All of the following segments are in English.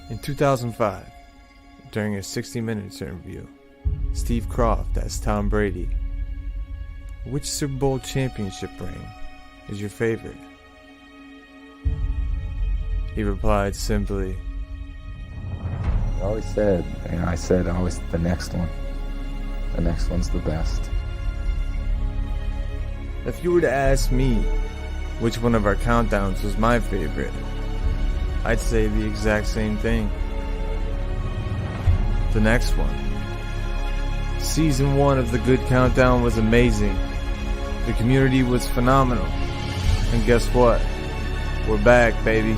In 2005, during a 60 Minutes interview, Steve Croft asked Tom Brady, which Super Bowl championship ring is your favorite? He replied simply, I said always the next one. The next one's the best. if you were to ask me which one of our countdowns was my favorite, I'd say the exact same thing. The next one. Season 1 of the Good Countdown was amazing. The community was phenomenal. And guess what? We're back, baby.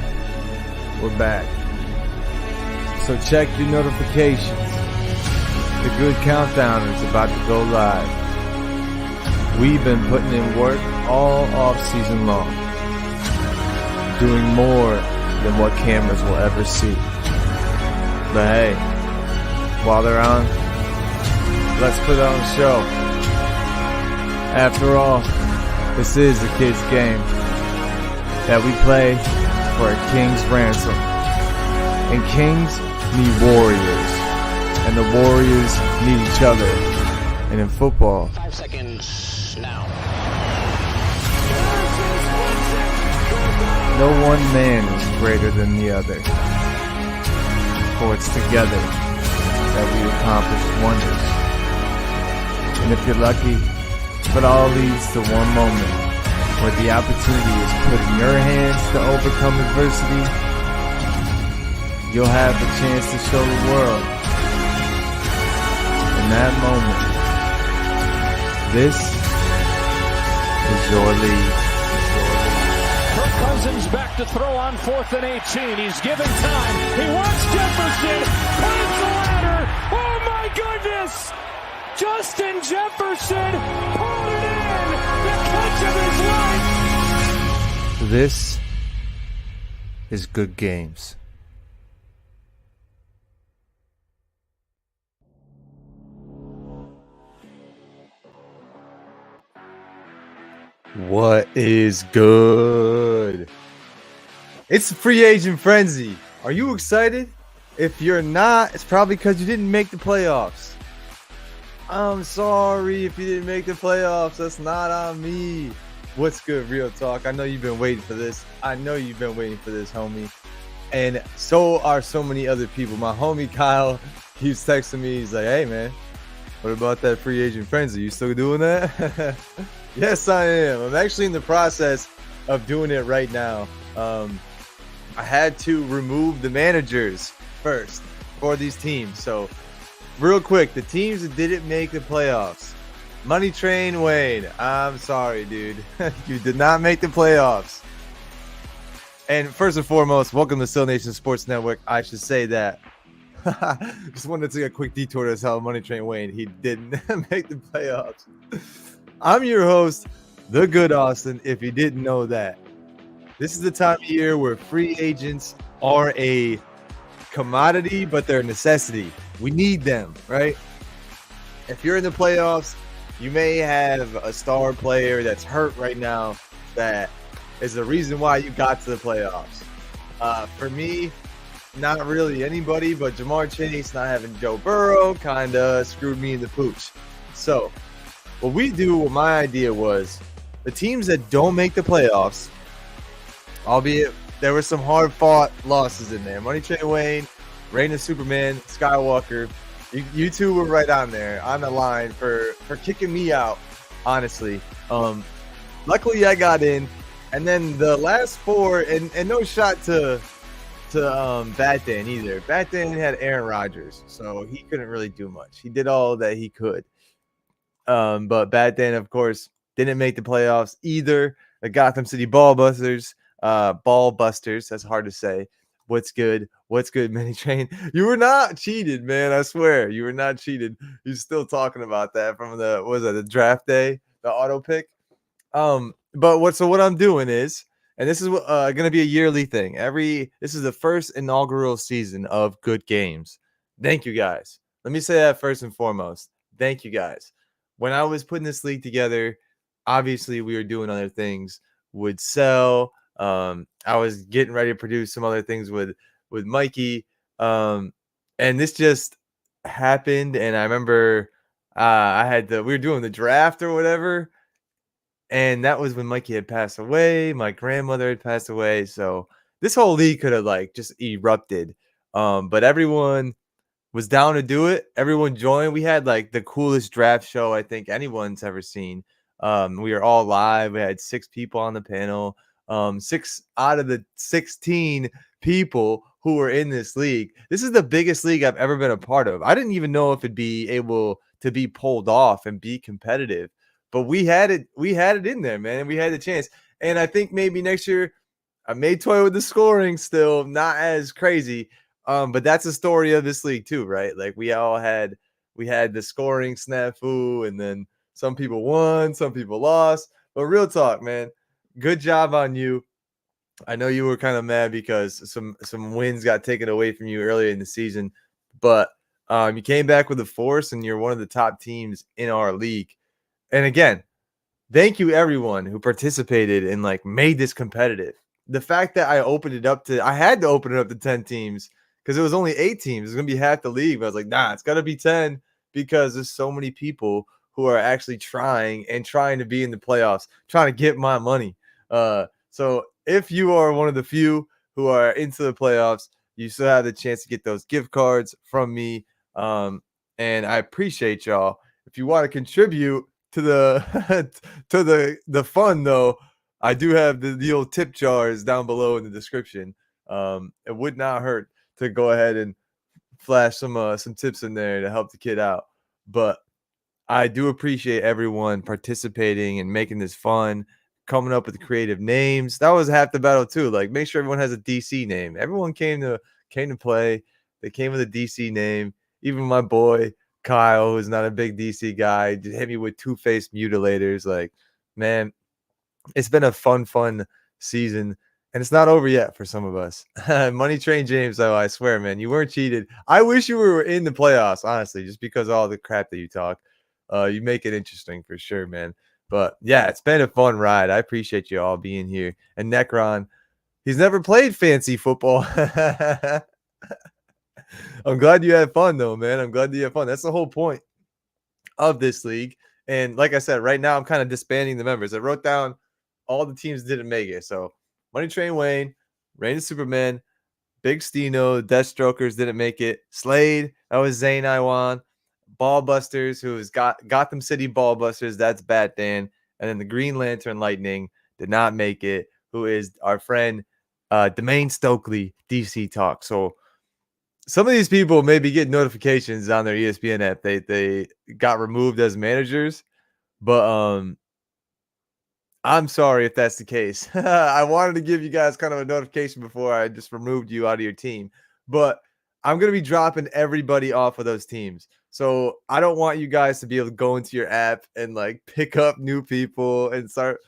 We're back. So check your notifications. The Good Countdown is about to go live. We've been putting in work all off season long, doing more than what cameras will ever see. But hey, while they're on, let's put on a show. After all, this is a kid's game that we play for a king's ransom. And kings need warriors, and the warriors need each other. And in football, 5 seconds now. no one man is greater than the other. For it's together that we accomplish wonders. And if you're lucky, it all leads to one moment where the opportunity is put in your hands to overcome adversity. You'll have the chance to show the world. In that moment, this is your lead. Kirk Cousins back to throw on 4th and 18. He's given time. He wants Jefferson. Climbs the ladder. Oh my goodness! Justin Jefferson pulled it in. The catch of his life. This is Good Games. What is good? It's free agent frenzy. Are you excited? If you're not, it's probably because you didn't make the playoffs. I'm sorry if you didn't make the playoffs. That's not on me. What's good, Real Talk? I know you've been waiting for this. Homie. And so are so many other people. My homie Kyle keeps texting me. He's like, hey, man, what about that free agent frenzy? You still doing that? Yes, I am. I'm actually in the process of doing it right now. I had to remove the managers first for these teams. So, real quick, the teams that didn't make the playoffs. Money Train Wayne, I'm sorry, dude. You did not make the playoffs. And first and foremost, welcome to SNSN Sports Network. I should say that. Just wanted to take a quick detour to tell Money Train Wayne he didn't make the playoffs. I'm your host, The Good Austin, if you didn't know that. This is the time of year where free agents are a commodity, but they're a necessity. We need them, right? If you're in the playoffs, you may have a star player that's hurt right now that is the reason why you got to the playoffs. For me, not really anybody, but Jamar Chase not having Joe Burrow kind of screwed me in the pooch. So, what my idea was, the teams that don't make the playoffs, albeit there were some hard-fought losses in there. Money Train Wayne, Reign of Superman, Skywalker, you two were right on there, on the line for kicking me out, honestly. Luckily, I got in. And then the last four, and no shot to Bat Dan either. Bat Dan had Aaron Rodgers, so he couldn't really do much. He did all that he could. But Bat Dan, of course, didn't make the playoffs either. The Gotham City Ballbusters, that's hard to say. What's good? What's good, Mini Train? You were not cheated, man. I swear, you were not cheated. You're still talking about that from the draft day, the auto pick. But what I'm doing is, and this is going to be a yearly thing. This is the first inaugural season of Good Games. Thank you guys. Let me say that first and foremost. Thank you guys. When I was putting this league together, obviously we were doing other things with Cell. I was getting ready to produce some other things with Mikey, And this just happened, and I remember we were doing the draft or whatever, and that was when Mikey had passed away. My grandmother had passed away, so this whole league could have like just erupted. But everyone was down to do it. Everyone joined. We had like the coolest draft show I think anyone's ever seen. We were all live. We had 6 people on the panel. 6 out of the 16 people who were in this league. This is the biggest league I've ever been a part of. I didn't even know if it'd be able to be pulled off and be competitive, but we had it. We had it in there, man. We had the chance. And I think maybe next year I may toy with the scoring still, not as crazy. But that's the story of this league too, right? Like we had the scoring snafu, and then some people won, some people lost. But real talk, man, good job on you. I know you were kind of mad because some wins got taken away from you earlier in the season, but you came back with a force, and you're one of the top teams in our league. And again, thank you everyone who participated and like made this competitive. The fact that I had to open it up to 10 teams because it was only 8 teams. It's gonna be half the league. But I was like, nah, it's gotta be 10 because there's so many people who are actually trying to be in the playoffs, trying to get my money. So if you are one of the few who are into the playoffs, you still have the chance to get those gift cards from me. And I appreciate y'all. If you want to contribute to the to the fun, though, I do have the old tip jars down below in the description. It would not hurt to go ahead and flash some tips in there to help the kid out. But I do appreciate everyone participating and making this fun, coming up with creative names. That was half the battle too. Like, make sure everyone has a DC name. Everyone came to play. They came with a DC name. Even my boy Kyle, who's not a big DC guy, hit me with two-faced mutilators. Like, man, it's been a fun season, and it's not over yet for some of us. Money Train James, though, I swear, man, you weren't cheated. I wish you were in the playoffs, honestly, just because of all the crap that you talk. You make it interesting for sure, man. But yeah, it's been a fun ride. I appreciate you all being here. And Necron, he's never played fancy football. I'm glad you had fun, though, man. I'm glad you had fun. That's the whole point of this league. And like I said, right now I'm kind of disbanding the members. I wrote down all the teams didn't make it. So Money Train Wayne, Reign of Superman, Big Stino, Deathstrokers didn't make it. Slade, that was Zane Iwan. Ballbusters, who is Gotham City Ballbusters, that's Bat Dan. And then the Green Lantern Lightning did not make it, who is our friend Demain Stokely, DC Talk. So some of these people maybe get notifications on their ESPN app. They got removed as managers, but I'm sorry if that's the case. I wanted to give you guys kind of a notification before I just removed you out of your team, but I'm going to be dropping everybody off of those teams. So I don't want you guys to be able to go into your app and like pick up new people and start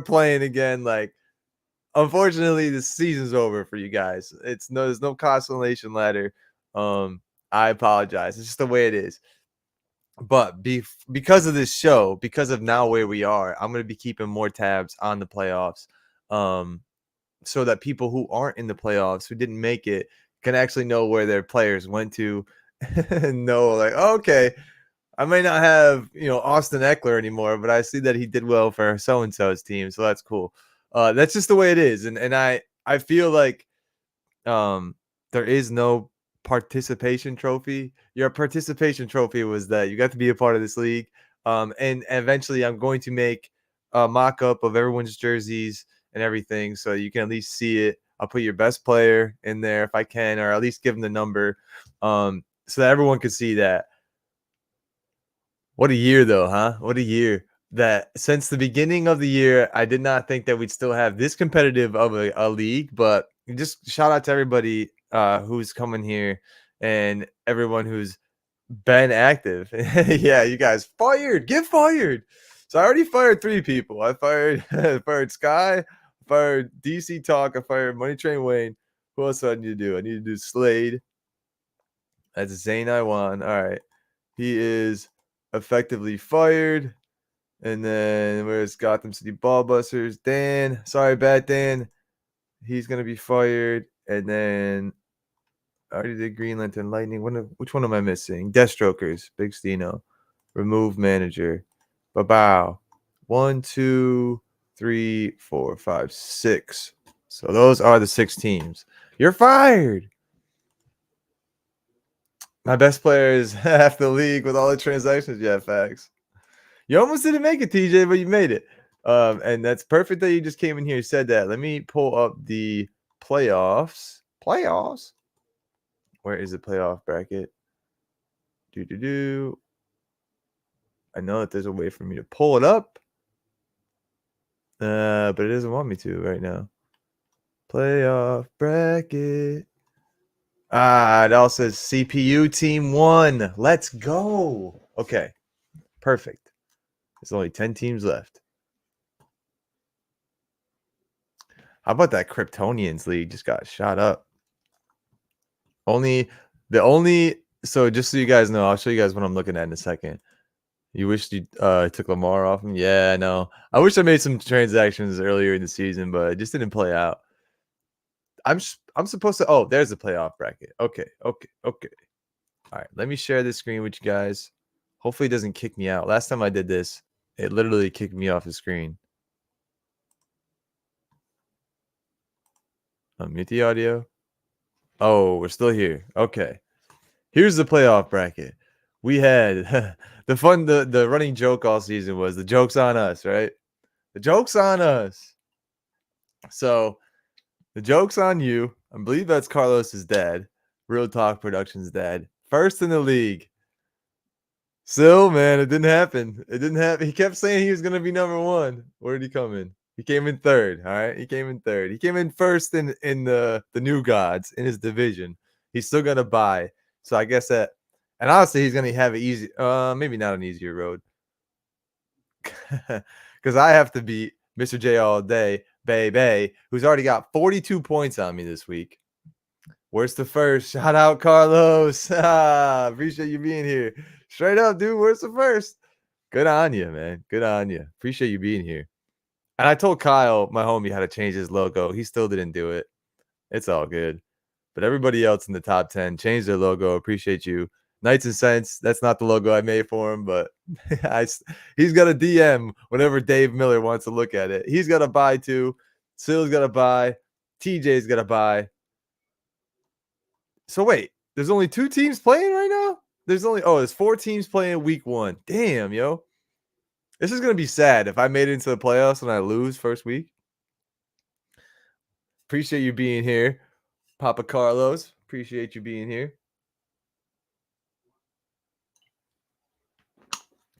playing again. Like, unfortunately, the season's over for you guys. There's no consolation ladder. I apologize. It's just the way it is. But because of this show, because of now where we are, I'm going to be keeping more tabs on the playoffs, so that people who aren't in the playoffs, who didn't make it, can actually know where their players went to and know, like, oh, okay, I may not have, Austin Eckler anymore, but I see that he did well for so-and-so's team, so that's cool. That's just the way it is. And I feel like there is no participation trophy. Your participation trophy was that you got to be a part of this league. And eventually I'm going to make a mock-up of everyone's jerseys and everything, so you can at least see it. I'll put your best player in there if I can, or at least give them the number, so that everyone can see that. What a year, though, huh? What a year. That since the beginning of the year, I did not think that we'd still have this competitive of a league, but just shout out to everybody who's coming here and everyone who's been active. Yeah, you guys fired. Get fired. So I already fired 3 people. I fired Skii, I fired DC Talk, I fired Money Train Wayne. Who else do I need to do? I need to do Slade. That's Zane Iwan. All right. He is effectively fired. And then where's Gotham City Ballbusters? Dan. Sorry, Bat Dan. He's going to be fired. And then I already did Green Lantern, Lightning. Which one am I missing? Deathstrokers, Big Stino, Remove Manager, Babow. 1, 2, 3, 4, 5, 6. So those are the 6 teams. You're fired. My best player is half the league with all the transactions. Yeah, facts. You almost didn't make it, TJ, but you made it. And that's perfect that you just came in here and said that. Let me pull up the playoffs. Playoffs? Where is the playoff bracket? I know that there's a way for me to pull it up. But it doesn't want me to right now. Playoff bracket. It all says CPU team 1. Let's go. Okay. Perfect. There's only 10 teams left. How about that Kryptonians league just got shot up? So just so you guys know, I'll show you guys what I'm looking at in a second. You wish you took Lamar off him? Yeah, I know. I wish I made some transactions earlier in the season, but it just didn't play out. I'm supposed to. Oh, there's the playoff bracket. Okay. All right, let me share this screen with you guys. Hopefully, it doesn't kick me out. Last time I did this, it literally kicked me off the screen. Mute the audio. Oh, we're still here. Okay. Here's the playoff bracket. We had the running joke all season was the joke's on us, right? The joke's on us. So the joke's on you. I believe that's Carlos's dad. Real Talk Productions' dad. First in the league. Still, man, it didn't happen. It didn't happen. He kept saying he was going to be number 1. Where did he come in? He came in 3rd. All right. He came in 3rd. He came in 1st in the new gods in his division. He's still going to buy. So I guess that, and honestly, he's going to have it easy. Maybe not an easier road. Because I have to beat Mr. J all day, Bay, who's already got 42 points on me this week. Where's the first? Shout out, Carlos. Appreciate you being here. Straight up, dude. Where's the first? Good on you, man. Good on you. Appreciate you being here. And I told Kyle, my homie, how to change his logo. He still didn't do it. It's all good. But everybody else in the top 10 changed their logo. Appreciate you. Knights and Saints, that's not the logo I made for him, but he's got a DM whenever Dave Miller wants to look at it. He's got to buy too. Syl's got to buy. TJ's got to buy. So wait, there's only 2 teams playing right now? There's 4 teams playing week 1. Damn, yo. This is going to be sad if I made it into the playoffs and I lose first week. Appreciate you being here. Papa Carlos, appreciate you being here.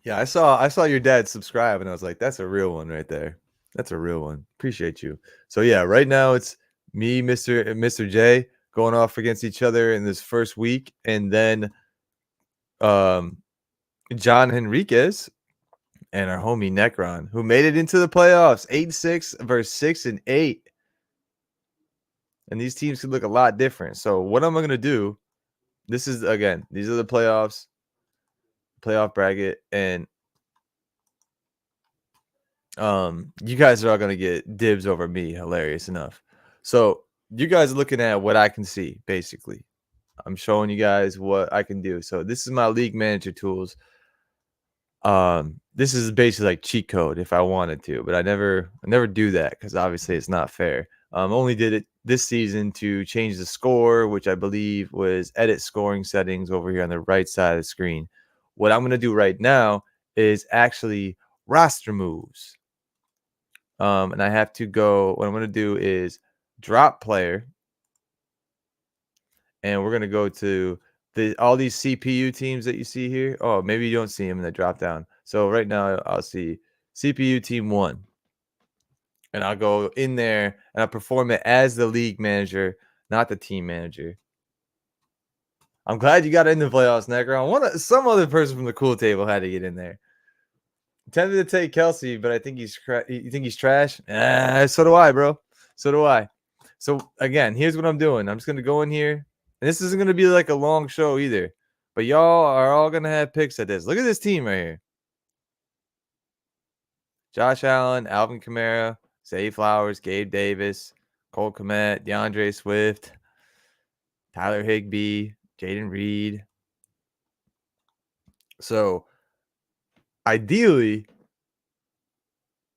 Yeah, I saw your dad subscribe and I was like, that's a real one right there. That's a real one. Appreciate you. So yeah, right now it's me, Mr. J, going off against each other in this first week, and then John Henriquez and our homie Necron, who made it into the playoffs, 8-6 versus 6-8. And these teams could look a lot different. So what am I gonna do? These are the playoffs. Playoff bracket, and you guys are all gonna get dibs over me. Hilarious enough. So you guys are looking at what I can see. Basically, I'm showing you guys what I can do. So this is my league manager tools. This is basically like cheat code if I wanted to, but I never do that because obviously it's not fair. Only did it this season to change the score, which I believe was edit scoring settings over here on the right side of the screen. What I'm going to do right now is actually roster moves. And I have to go, what I'm going to do is drop player. And we're going to go to all these CPU teams that you see here. Oh, maybe you don't see them in the drop down. So right now I'll see CPU team 1. And I'll go in there and I'll perform it as the league manager, not the team manager. I'm glad you got in the playoffs, Necron. Some other person from the cool table had to get in there. Tempted to take Kelsey, but I think you think he's trash. So do I, bro. So do I. So again, here's what I'm doing. I'm just gonna go in here, and this isn't gonna be like a long show either. But y'all are all gonna have picks at this. Look at this team right here: Josh Allen, Alvin Kamara, Zay Flowers, Gabe Davis, Cole Kmet, DeAndre Swift. Tyler Higbee, Jaden Reed. So ideally,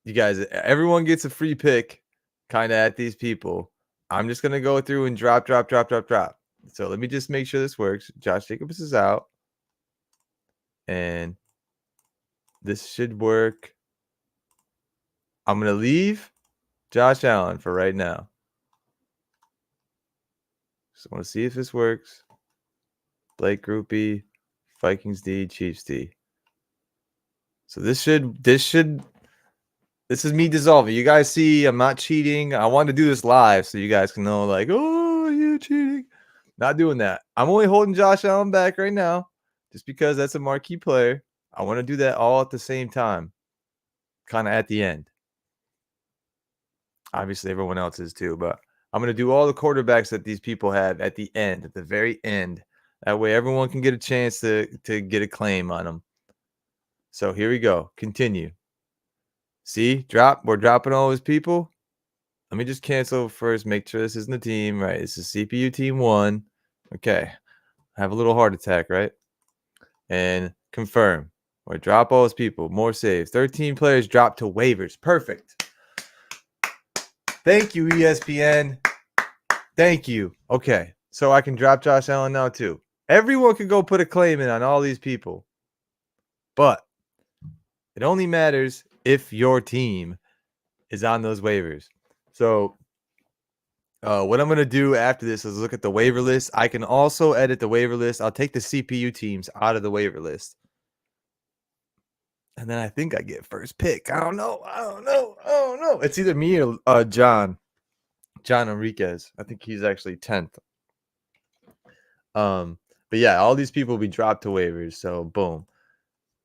you guys, everyone gets a free pick kind of at these people. I'm just going to go through and drop. So let me just make sure this works. Josh Jacobs is out. And this should work. I'm going to leave Josh Allen for right now. Just want to see if this works. Blake Groupie, Vikings D, Chiefs D. So this is me dissolving. You guys see, I'm not cheating. I want to do this live so you guys can know, like, oh, you're cheating. Not doing that. I'm only holding Josh Allen back right now just because that's a marquee player. I want to do that all at the same time, kind of at the end. Obviously, everyone else is too, but I'm going to do all the quarterbacks that these people have at the end, at the very end. That way, everyone can get a chance to get a claim on them. So here we go. Continue. See, we're dropping all those people. Let me just cancel first. Make sure this isn't the team, right? This is CPU team 1. Okay. Have a little heart attack, right? And confirm. Or drop all those people. More saves. 13 players dropped to waivers. Perfect. Thank you, ESPN. Thank you. Okay. So I can drop Josh Allen now too. Everyone can go put a claim in on all these people. But it only matters if your team is on those waivers. So what I'm going to do after this is look at the waiver list. I can also edit the waiver list. I'll take the CPU teams out of the waiver list. And then I think I get first pick. I don't know. It's either me or John Enriquez. I think he's actually 10th. But yeah, all these people will be dropped to waivers. So boom.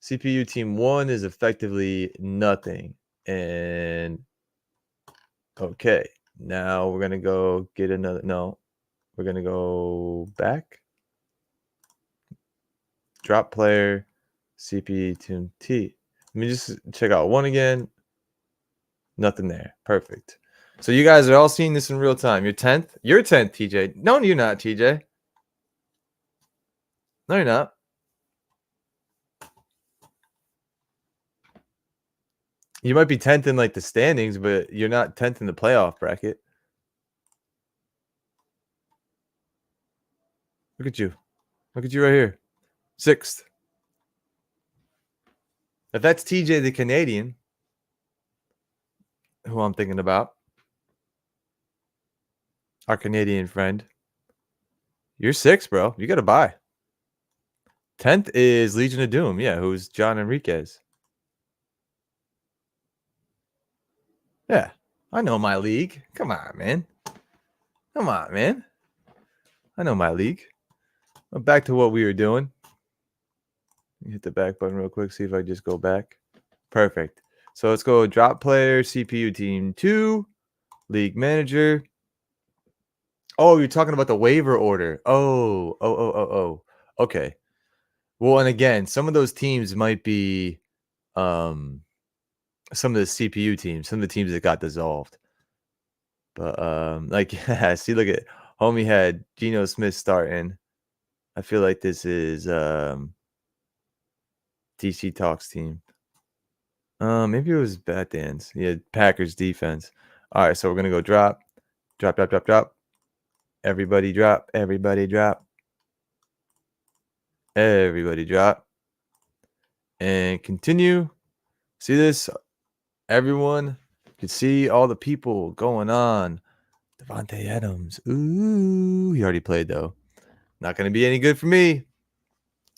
CPU team 1 is effectively nothing. And okay, now we're going to go get another. No, we're going to go back. Drop player, CPU team T. Let me just check out 1 again. Nothing there. Perfect. So you guys are all seeing this in real time. You're 10th. You're 10th, TJ. No, you're not, TJ. No, you're not. You might be 10th in like the standings, but you're not 10th in the playoff bracket. Look at you. Look at you right here. 6th. If that's TJ the Canadian, who I'm thinking about, our Canadian friend, you're 6th, bro. You got to buy. 10th is Legion of Doom. Yeah, who's John Enriquez. Yeah, I know my league. Come on, man. Come on, man. I know my league. Well, back to what we were doing. Hit the back button real quick. See if I just go back. Perfect. So let's go drop player, CPU team 2, league manager. Oh, you're talking about the waiver order. Oh. Okay. Well, and again, some of those teams might be some of the CPU teams, some of the teams that got dissolved. But like, yeah, see, look at homie had Geno Smith starting. I feel like this is DC Talks team. Maybe it was Bat Dance. Yeah, Packers defense. All right, so we're gonna go drop. Everybody drop. Everybody drop. And continue. See this? Everyone can see all the people going on. Devontae Adams. Ooh, he already played though. Not gonna be any good for me.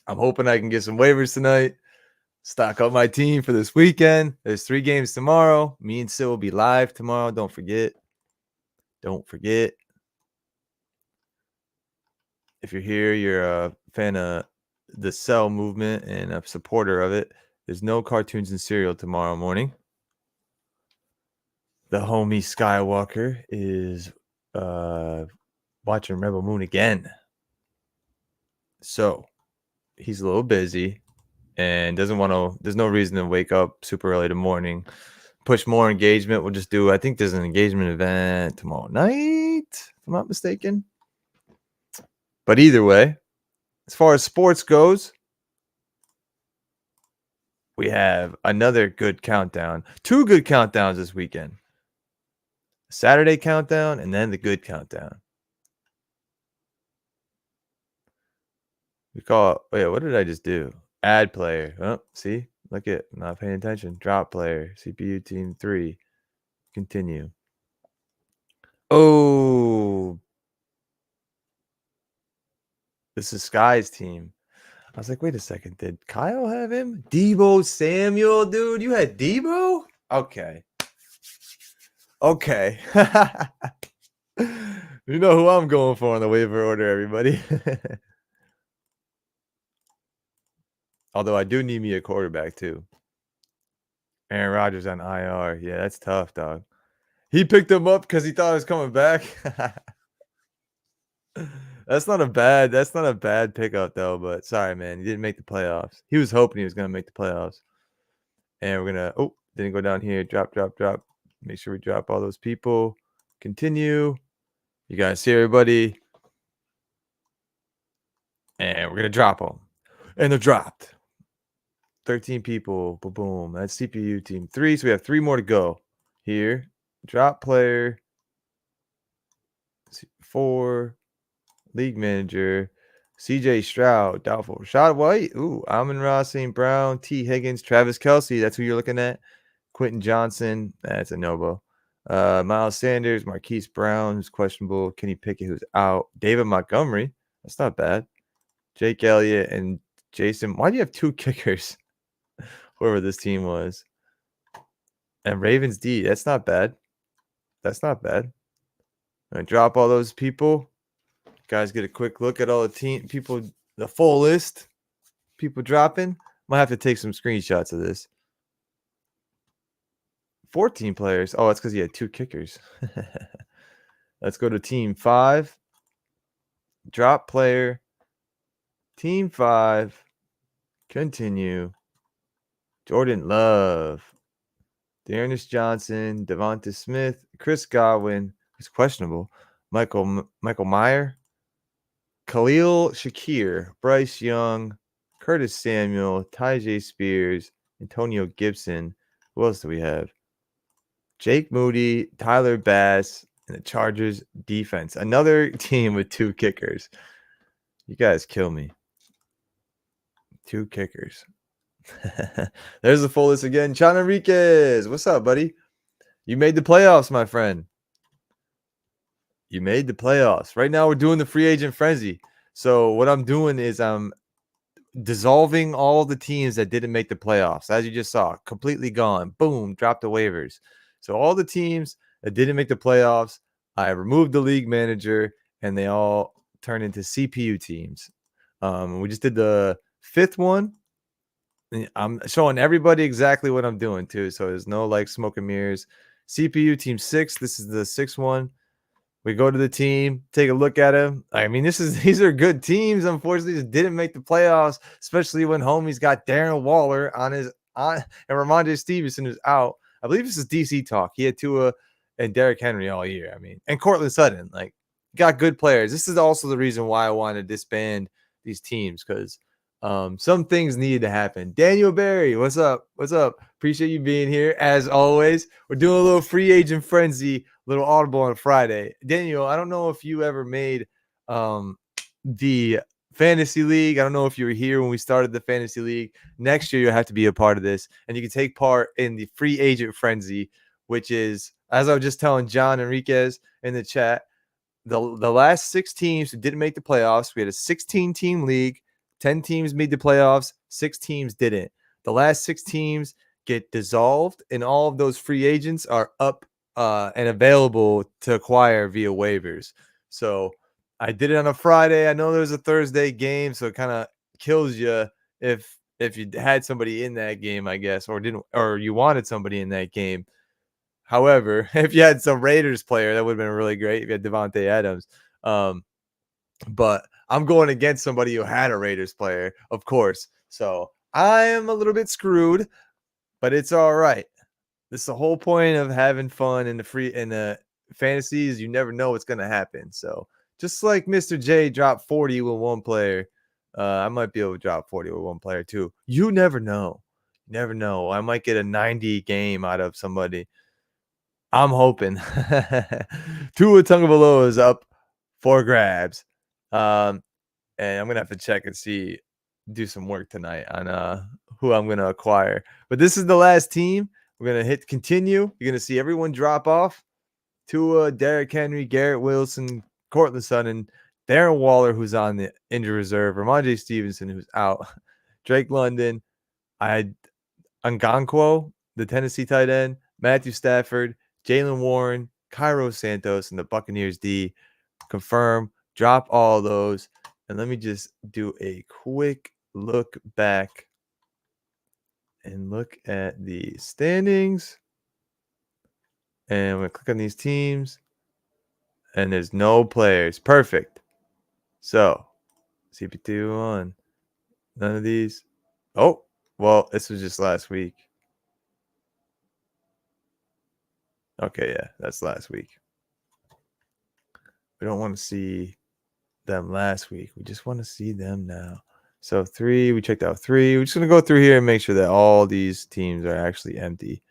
I'm hoping I can get some waivers tonight. Stock up my team for this weekend. There's 3 games tomorrow. Me and Sil will be live tomorrow. Don't forget. If you're here, you're a fan of the Cell movement and a supporter of it. There's no cartoons and cereal tomorrow morning. The homie Skywalker is watching Rebel Moon again. So he's a little busy and doesn't want to. There's no reason to wake up super early in the morning. Push more engagement. We'll just do. I think there's an engagement event tomorrow night, if I'm not mistaken. But either way, as far as sports goes, we have another good countdown. 2 good countdowns this weekend. Saturday countdown and then the good countdown. We call it, wait, what did I just do? Add player. Oh, see? Look at, not paying attention. Drop player. CPU team 3. Continue. Oh. This is Skie's team. I was like, wait a second. Did Kyle have him? Debo Samuel, dude. You had Debo? Okay. Okay. You know who I'm going for on the waiver order, everybody. Although I do need me a quarterback, too. Aaron Rodgers on IR. Yeah, that's tough, dog. He picked him up because he thought he was coming back. That's not a bad pickup, though. But sorry, man. He didn't make the playoffs. He was hoping he was going to make the playoffs. And we're going to, oh, didn't go down here. Drop. Make sure we drop all those people. Continue. You guys see everybody. And we're going to drop them. And they're dropped. 13 people. Boom, boom. That's CPU team 3. So we have 3 more to go. Here. Drop player. 4. League manager. CJ Stroud. Doubtful. Rashad White. Ooh. Amon-Ra St. Brown. T. Higgins. Travis Kelce. That's who you're looking at. Quentin Johnson. That's a no-go. Miles Sanders. Marquise Brown, who's questionable. Kenny Pickett, who's out. David Montgomery. That's not bad. Jake Elliott and Jason. Why do you have 2 kickers? Whoever this team was. And Ravens D. That's not bad. That's not bad. I'm going to drop all those people. Guys, get a quick look at all the team people, the full list. People dropping. Might have to take some screenshots of this. 14 players. Oh, that's because he had 2 kickers. Let's go to team 5. Drop player. Team 5. Continue. Jordan Love. Dearness Johnson. Devonta Smith. Chris Godwin. Who's questionable. Michael Meyer. Khalil Shakir. Bryce Young. Curtis Samuel. Tyjae Spears. Antonio Gibson. Who else do we have? Jake Moody, Tyler Bass, and the Chargers defense. Another team with 2 kickers. You guys kill me. 2 kickers. There's the full list again. John Enriquez. What's up, buddy? You made the playoffs, my friend. You made the playoffs. Right now, we're doing the free agent frenzy. So what I'm doing is I'm dissolving all the teams that didn't make the playoffs. As you just saw, completely gone. Boom, drop the waivers. So all the teams that didn't make the playoffs, I removed the league manager, and they all turned into CPU teams. We just did the 5th one. I'm showing everybody exactly what I'm doing, too. So there's no, like, smoke and mirrors. CPU team 6. This is the 6th one. We go to the team, take a look at him. I mean, these are good teams. Unfortunately, just didn't make the playoffs, especially when homie's got Darren Waller and Ramondre Stevenson is out. I believe this is DC talk. He had Tua and Derrick Henry all year. I mean, and Cortland Sutton, like, got good players. This is also the reason why I want to disband these teams, because some things needed to happen. Daniel Barry, what's up? What's up? Appreciate you being here. As always, we're doing a little free agent frenzy, little audible on Friday. Daniel, I don't know if you ever made the fantasy league. I don't know if you were here when we started the fantasy league. Next year, you'll have to be a part of this, and you can take part in the free agent frenzy, which is, as I was just telling John Enriquez in the chat, the last 6 teams who didn't make the playoffs. We had a 16-team league. 10 teams made the playoffs. 6 teams didn't. The last 6 teams get dissolved, and all of those free agents are up and available to acquire via waivers. So I did it on a Friday. I know there's a Thursday game, so it kind of kills you if you had somebody in that game, I guess, or you wanted somebody in that game. However, if you had some Raiders player, that would have been really great if you had Devontae Adams. But I'm going against somebody who had a Raiders player, of course. So I am a little bit screwed, but it's all right. This is the whole point of having fun in the fantasies. You never know what's going to happen. So Just like Mr. J dropped 40 with one player, I might be able to drop 40 with one player too. You never know. Never know. I might get a 90 game out of somebody. I'm hoping. Tua Tagovailoa is up for grabs. And I'm going to have to check and do some work tonight on who I'm going to acquire. But this is the last team. We're going to hit continue. You're going to see everyone drop off. Tua, Derrick Henry, Garrett Wilson, Cortland Sutton, Darren Waller, who's on the injury reserve, Ramondre Stevenson, who's out, Drake London, Ngakoue, the Tennessee tight end, Matthew Stafford, Jalen Warren, Cairo Santos, and the Buccaneers D. Confirm, drop all those. And let me just do a quick look back and look at the standings. And I'm going to click on these teams. And there's no players. Perfect. So, CP2 none of these. Oh, well, this was just last week. Okay, yeah, that's last week. We don't want to see them last week. We just want to see them now. So 3, we checked out 3. We're just going to go through here and make sure that all these teams are actually empty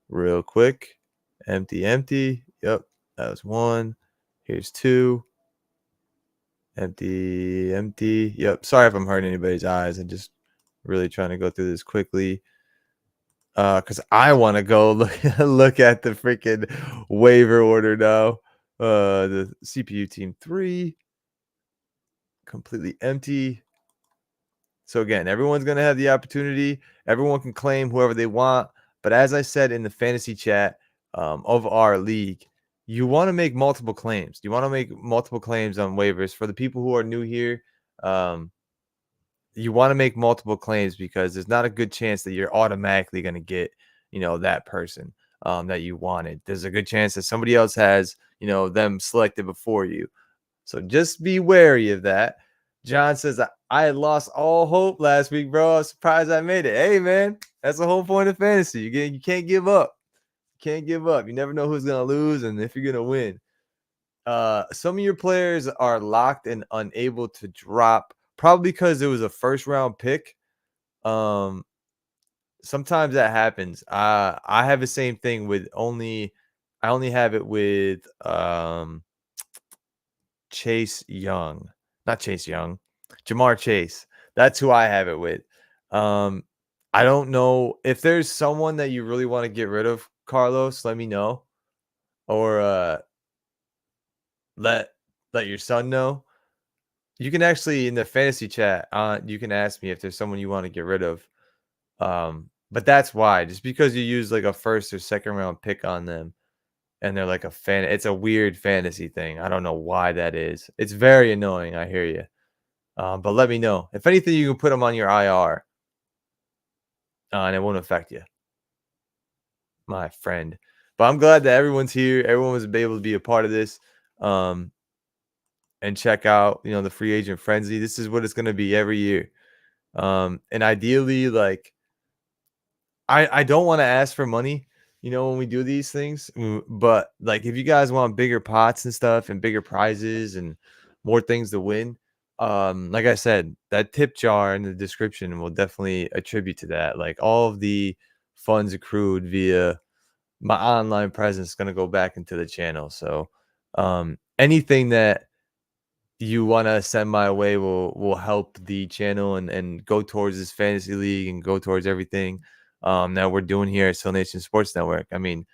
real quick. Empty. Yep, that was 1. Here's 2. Empty. Yep. Sorry if I'm hurting anybody's eyes. I'm just really trying to go through this quickly. Because I want to go look at the freaking waiver order now. The CPU team 3. Completely empty. So again, everyone's gonna have the opportunity. Everyone can claim whoever they want. But as I said in the fantasy chat of our league, you want to make multiple claims. You want to make multiple claims on waivers. For the people who are new here, you want to make multiple claims because there's not a good chance that you're automatically going to get, that person that you wanted. There's a good chance that somebody else has, them selected before you. So just be wary of that. John says, I had lost all hope last week, bro. I was surprised I made it. Hey, man, that's the whole point of fantasy. You can't give up. Can't give up. You never know who's going to lose and if you're going to win. Some of your players are locked and unable to drop, probably because it was a first-round pick. Sometimes that happens. I have the same thing with I only have it with Chase Young. Not Chase Young. Jamar Chase. That's who I have it with. I don't know if there's someone that you really want to get rid of, Carlos, let me know. Or let your son know. You can actually in the fantasy chat, you can ask me if there's someone you want to get rid of. But that's why. Just because you use like a first or second round pick on them and they're like it's a weird fantasy thing. I don't know why that is. It's very annoying. I hear you. But let me know. If anything, you can put them on your IR. And it won't affect you, my friend. But I'm glad that everyone's here. Everyone was able to be a part of this. And check out, the free agent frenzy. This is what it's going to be every year. And ideally, like, I don't want to ask for money, when we do these things. But, like, if you guys want bigger pots and stuff and bigger prizes and more things to win, like I said, that tip jar in the description will definitely attribute to that. Like, all of the funds accrued via my online presence is going to go back into the channel. So anything that you want to send my way will help the channel and go towards this fantasy league and go towards everything that we're doing here at Syl Nation Sports Network. I mean,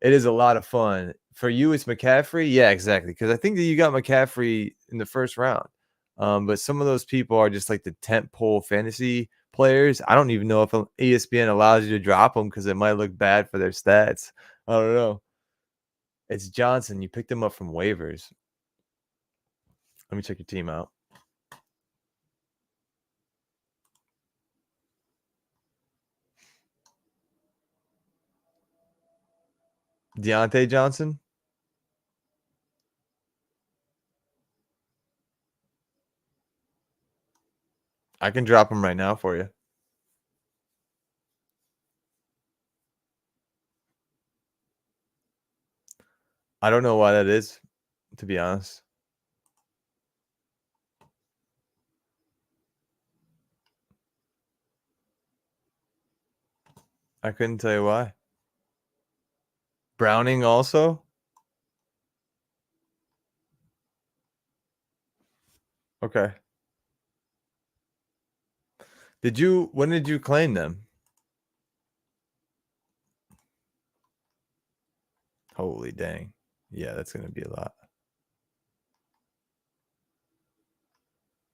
it is a lot of fun. For you, it's McCaffrey. Yeah, exactly. Because I think that you got McCaffrey in the first round. But some of those people are just like the tentpole fantasy players. I don't even know if ESPN allows you to drop them because it might look bad for their stats. I don't know. It's Johnson. You picked him up from waivers. Let me check your team out. Deontay Johnson. I can drop him right now for you. I don't know why that is, to be honest. I couldn't tell you why. Browning also? Okay. When did you claim them? Holy dang. Yeah, that's going to be a lot.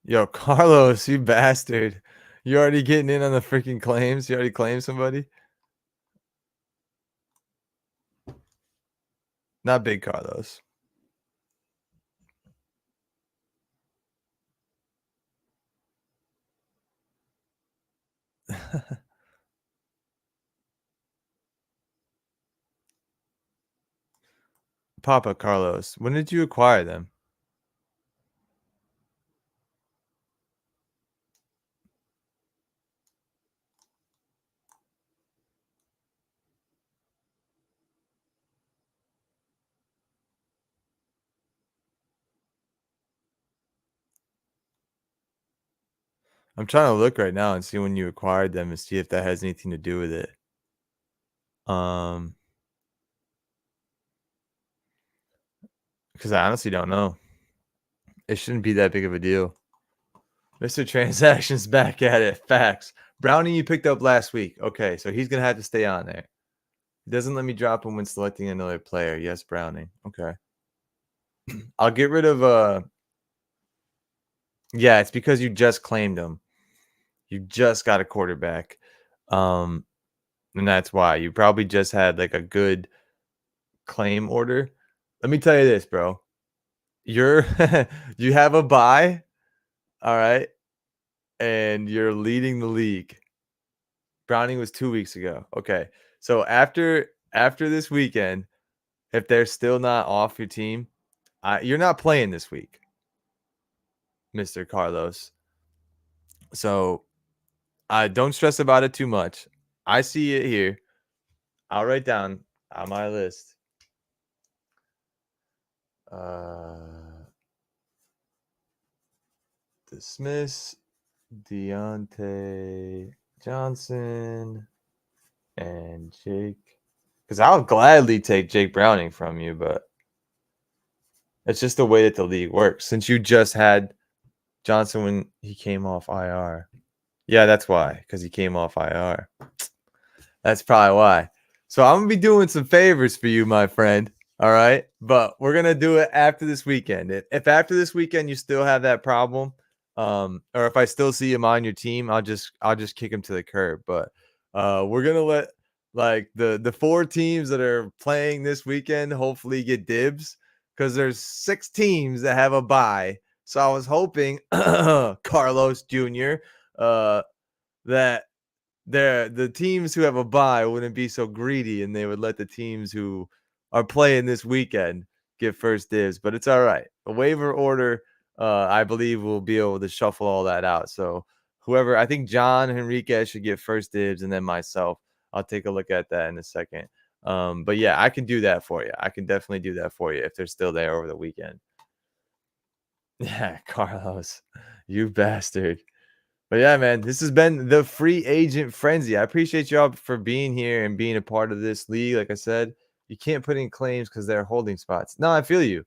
Yo, Carlos, you bastard. You already getting in on the freaking claims? You already claimed somebody? Not big Carlos. Papa Carlos, when did you acquire them? I'm trying to look right now and see when you acquired them and see if that has anything to do with it. Because I honestly don't know. It shouldn't be that big of a deal. Mr. Transactions back at it. Facts. Brownie you picked up last week. Okay, so he's going to have to stay on there. He doesn't let me drop him when selecting another player. Yes, Browning. Okay. I'll get rid of yeah, it's because you just claimed him. You just got a quarterback. And that's why. You probably just had like a good claim order. Let me tell you this, bro. You have a bye, all right, and you're leading the league. Browning was 2 weeks ago. Okay. So after this weekend, if they're still not off your team, you're not playing this week, Mr. Carlos. So don't stress about it too much. I see it here. I'll write down on my list. Dismiss Deontay Johnson and Jake. Because I'll gladly take Jake Browning from you, but it's just the way that the league works. Since you just had Johnson when he came off IR. Yeah, that's why. Because he came off IR. That's probably why. So I'm going to be doing some favors for you, my friend. All right. But we're going to do it after this weekend. If after this weekend you still have that problem, or if I still see him on your team, I'll just kick him to the curb. But we're going to let like the 4 teams that are playing this weekend hopefully get dibs, because there's 6 teams that have a bye. So I was hoping Carlos Jr. That the teams who have a bye wouldn't be so greedy and they would let the teams who are playing this weekend get first dibs. But it's all right. A waiver order, I believe, will be able to shuffle all that out. So whoever, I think John Henriquez should get first dibs, and then myself. I'll take a look at that in a second. But yeah, I can do that for you. I can definitely do that for you if they're still there over the weekend. Yeah, Carlos, you bastard. But yeah, man, this has been the free agent frenzy. I appreciate y'all for being here and being a part of this league. Like I said, you can't put in claims because they're holding spots. No, I feel you.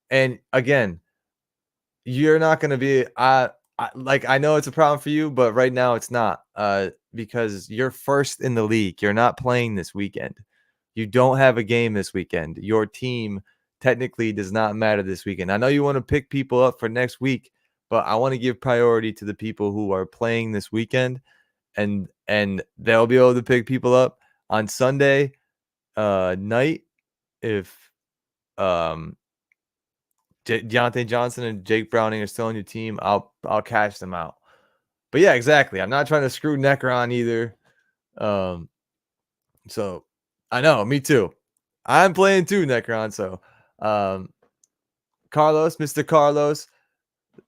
And again, you're not going to be I know it's a problem for you, but right now it's not, because you're first in the league. You're not playing this weekend. You don't have a game this weekend. Your team technically does not matter this weekend. I know you want to pick people up for next week, but I want to give priority to the people who are playing this weekend, and they'll be able to pick people up on Sunday night if Deontay Johnson and Jake Browning are still on your team. I'll cash them out. But yeah, exactly. I'm not trying to screw Necron either. So I know, me too. I'm playing too, Necron. So Carlos, Mr. Carlos,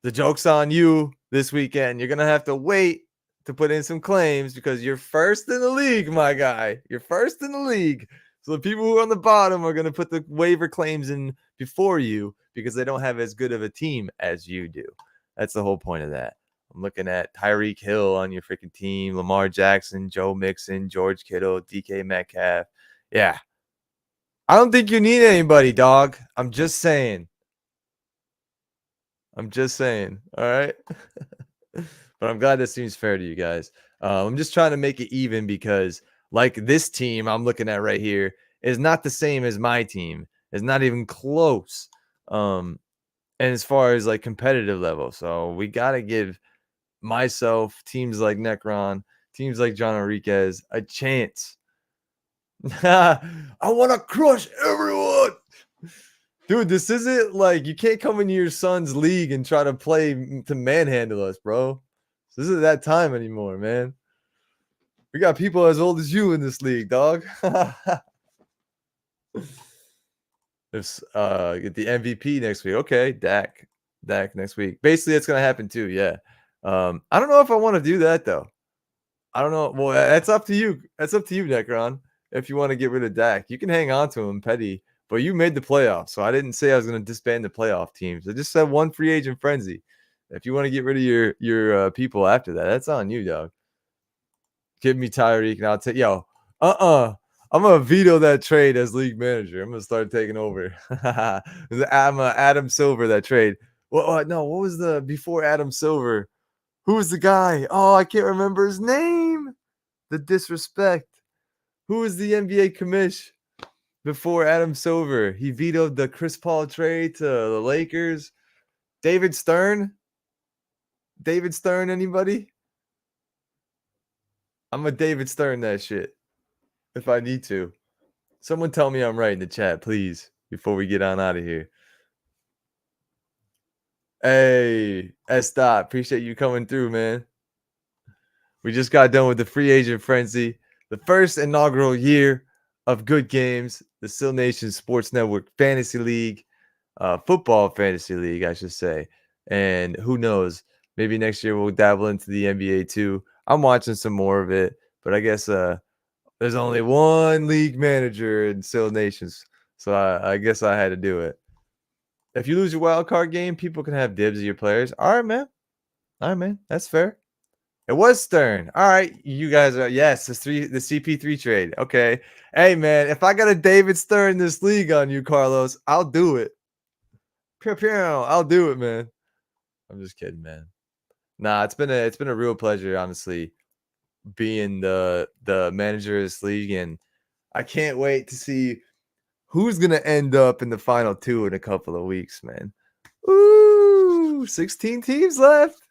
the joke's on you this weekend. You're gonna have to wait to put in some claims because you're first in the league, my guy. You're first in the league. So the people who are on the bottom are gonna put the waiver claims in before you because they don't have as good of a team as you do. That's the whole point of that. I'm looking at Tyreek Hill on your freaking team, Lamar Jackson, Joe Mixon, George Kittle, DK Metcalf. Yeah. I don't think you need anybody, dog. I'm just saying. All right? But I'm glad this seems fair to you guys. I'm just trying to make it even because, like, this team I'm looking at right here is not the same as my team. It's not even close. And as far as, like, competitive level. So we got to give myself, teams like Necron, teams like John Enriquez, a chance. I want to crush everyone. Dude, this isn't like you can't come into your son's league and try to play to manhandle us, bro. This isn't that time anymore, man. We got people as old as you in this league, dog. If get the MVP next week. Okay, Dak next week. Basically, it's gonna happen too. Yeah. I don't know if I want to do that though. I don't know. Well, that's up to you. That's up to you, Necron. If you want to get rid of Dak, you can hang on to him, petty. But you made the playoffs, so I didn't say I was going to disband the playoff teams. I just said one free agent frenzy. If you want to get rid of your people after that, that's on you, dog. Give me Tyreek, and I'll take I'm gonna veto that trade as league manager. I'm gonna start taking over. I'm Adam Silver that trade. Well, no, what was the before Adam Silver? Who was the guy? Oh, I can't remember his name. The disrespect. Who was the NBA commish before Adam Silver? He vetoed the Chris Paul trade to the Lakers. David Stern? Anybody? I'm a David Stern that shit if I need to. Someone tell me I'm right in the chat, please, before we get on out of here. Hey, S. Dot, appreciate you coming through, man. We just got done with the free agent frenzy, the first inaugural year of good games, the Syl Nation Sports Network Fantasy League, football fantasy league, I should say. And who knows, maybe next year we'll dabble into the NBA too. I'm watching some more of it, but I guess there's only one league manager in Syl Nations, so I guess I had to do it. If you lose your wild card game, people can have dibs of your players. All right, man. That's fair. It was Stern. All right, you guys are the CP3 trade. Okay. Hey, man, if I got a David Stern this league on you, Carlos, I'll do it. I'll do it, man. I'm just kidding, man. Nah, it's been a real pleasure, honestly, being the manager of this league, and I can't wait to see who's gonna end up in the final two in a couple of weeks, man. Ooh, 16 teams left.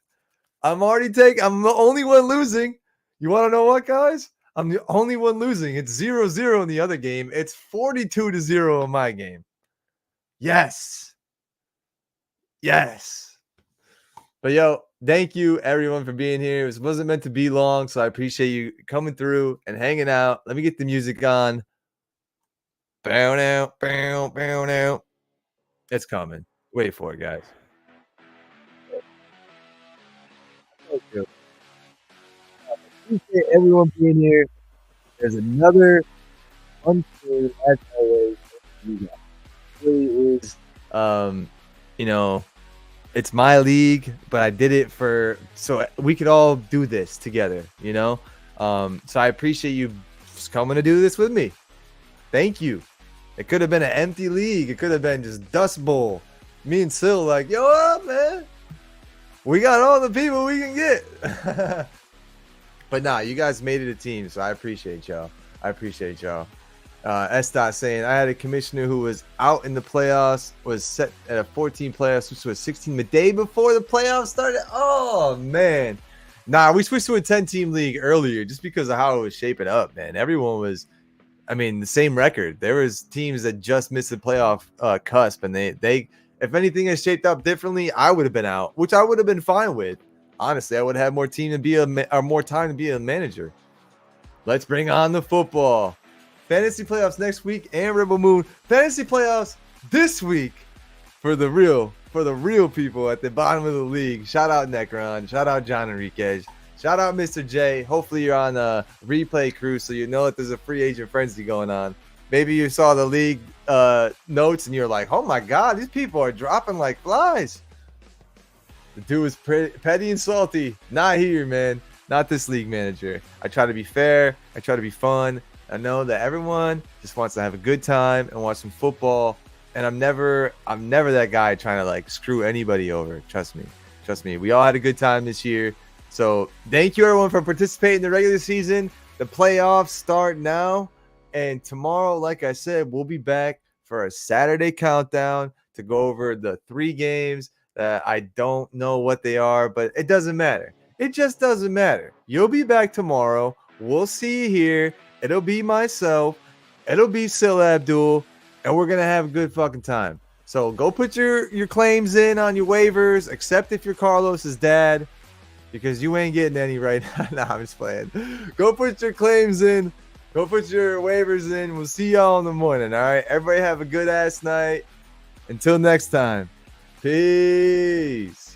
I'm the only one losing. You want to know what, guys? I'm the only one losing. It's 0-0 in the other game. It's 42-0 in my game. Yes. But yo, thank you everyone for being here. It wasn't meant to be long, so I appreciate you coming through and hanging out. Let me get the music on. Bow now. It's coming. Wait for it, guys. Appreciate everyone being here. There's another unfair, as always. It really is, it's my league, but I did it so we could all do this together, So I appreciate you just coming to do this with me. Thank you. It could have been an empty league. It could have been just Dust Bowl. Me and Syl like, yo, up, man. We got all the people we can get. But nah, you guys made it a team, so I appreciate y'all. S. Dot saying, I had a commissioner who was out in the playoffs, was set at a 14 playoffs, switched to a 16 the day before the playoffs started. Oh, man. Nah, we switched to a 10-team league earlier just because of how it was shaping up, man. Everyone was, the same record. There was teams that just missed the playoff cusp, and they if anything had shaped up differently, I would have been out, which I would have been fine with. Honestly, I would have had more time to be a manager. Let's bring on the football. Fantasy playoffs next week and Rebel Moon. Fantasy playoffs this week for the real people at the bottom of the league. Shout out Necron. Shout out John Enriquez. Shout out Mr. J. Hopefully you're on a replay crew so you know that there's a free agent frenzy going on. Maybe you saw the league notes and you're like, oh my God, these people are dropping like flies. The dude was petty and salty. Not here, man. Not this league manager. I try to be fair. I try to be fun. I know that everyone just wants to have a good time and watch some football. And I'm never that guy trying to like screw anybody over. Trust me. Trust me. We all had a good time this year. So thank you everyone for participating in the regular season. The playoffs start now. And tomorrow, like I said, we'll be back for a Saturday countdown to go over the 3 games that I don't know what they are, but it doesn't matter. It just doesn't matter. You'll be back tomorrow. We'll see you here. It'll be myself. It'll be sylabdul. And we're going to have a good fucking time. So go put your claims in on your waivers, except if you're Carlos's dad, because you ain't getting any right now. Nah, I'm just playing. Go put your claims in. Go put your waivers in. We'll see y'all in the morning, all right? Everybody have a good-ass night. Until next time. Peace.